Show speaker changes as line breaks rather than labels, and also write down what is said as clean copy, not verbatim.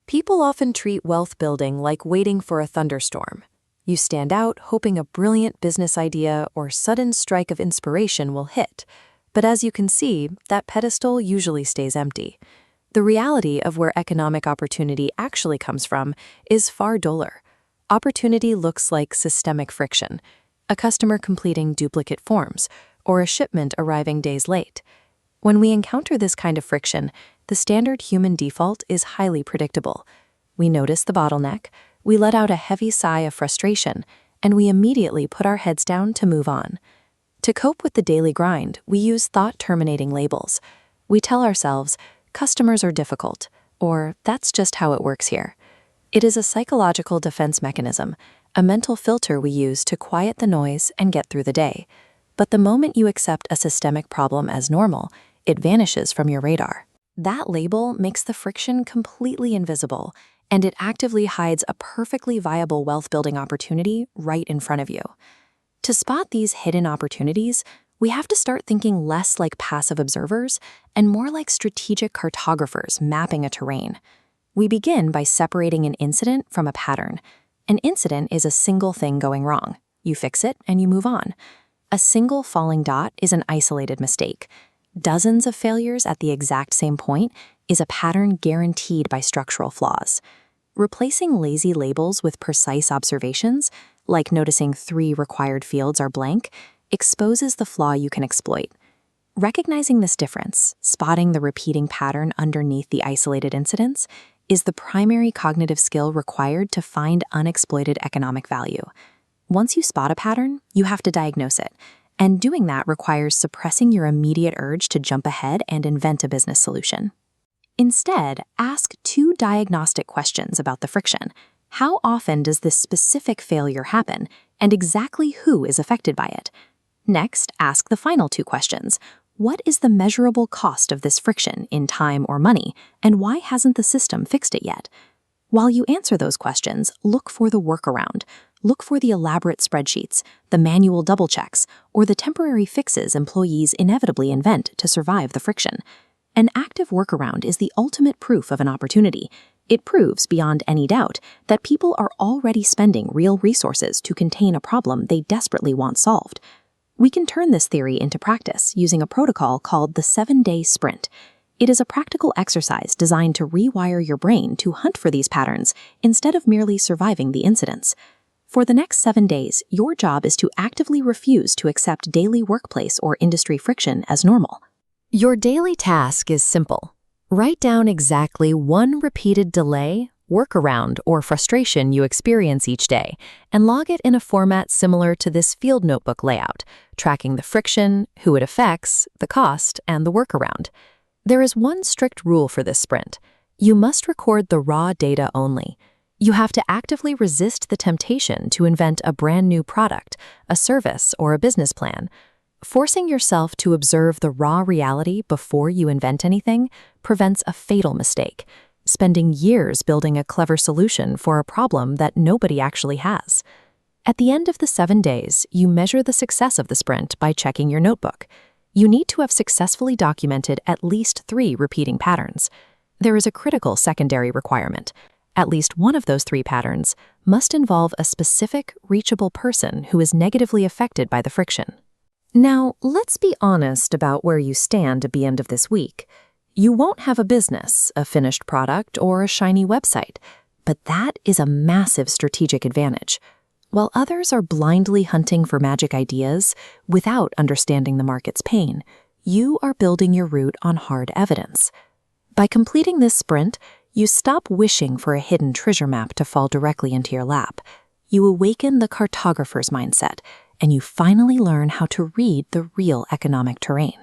People often treat wealth building like waiting for a thunderstorm. You stand out hoping a brilliant business idea or sudden strike of inspiration will hit. But as you can see, that pedestal usually stays empty. The reality of where economic opportunity actually comes from is far duller. Opportunity looks like systemic friction, a customer completing duplicate forms, or a shipment arriving days late. When we encounter this kind of friction, the standard human default is highly predictable. We notice the bottleneck, we let out a heavy sigh of frustration, and we immediately put our heads down to move on. To cope with the daily grind, we use thought-terminating labels. We tell ourselves, customers are difficult, or that's just how it works here. It is a psychological defense mechanism, a mental filter we use to quiet the noise and get through the day. But the moment you accept a systemic problem as normal, it vanishes from your radar. That label makes the friction completely invisible, and it actively hides a perfectly viable wealth-building opportunity right in front of you. To spot these hidden opportunities, we have to start thinking less like passive observers and more like strategic cartographers mapping a terrain. We begin by separating an incident from a pattern. An incident is a single thing going wrong. You fix it and you move on. A single falling dot is an isolated mistake. Dozens of failures at the exact same point is a pattern guaranteed by structural flaws. Replacing lazy labels with precise observations, like noticing 3 required fields are blank, exposes the flaw you can exploit. Recognizing this difference, spotting the repeating pattern underneath the isolated incidents, is the primary cognitive skill required to find unexploited economic value. Once you spot a pattern, you have to diagnose it, and doing that requires suppressing your immediate urge to jump ahead and invent a business solution. Instead, ask 2 diagnostic questions about the friction. How often does this specific failure happen, and exactly who is affected by it? Next, ask the final 2 questions. What is the measurable cost of this friction in time or money, and why hasn't the system fixed it yet? While you answer those questions, look for the workaround. Look for the elaborate spreadsheets, the manual double checks, or the temporary fixes employees inevitably invent to survive the friction. An active workaround is the ultimate proof of an opportunity. It proves, beyond any doubt, that people are already spending real resources to contain a problem they desperately want solved. We can turn this theory into practice using a protocol called the 7-day sprint. It is a practical exercise designed to rewire your brain to hunt for these patterns instead of merely surviving the incidents. For the next 7 days, your job is to actively refuse to accept daily workplace or industry friction as normal. Your daily task is simple. Write down exactly 1 repeated delay, workaround, or frustration you experience each day, and log it in a format similar to this field notebook layout, tracking the friction, who it affects, the cost, and the workaround. There is one strict rule for this sprint. You must record the raw data only. You have to actively resist the temptation to invent a brand new product, a service, or a business plan. Forcing yourself to observe the raw reality before you invent anything prevents a fatal mistake, spending years building a clever solution for a problem that nobody actually has. At the end of the 7 days, you measure the success of the sprint by checking your notebook. You need to have successfully documented at least 3 repeating patterns. There is a critical secondary requirement. At least one of those 3 patterns must involve a specific, reachable person who is negatively affected by the friction. Now, let's be honest about where you stand at the end of this week. You won't have a business, a finished product, or a shiny website, but that is a massive strategic advantage. While others are blindly hunting for magic ideas without understanding the market's pain, you are building your route on hard evidence. By completing this sprint, you stop wishing for a hidden treasure map to fall directly into your lap. You awaken the cartographer's mindset, and you finally learn how to read the real economic terrain.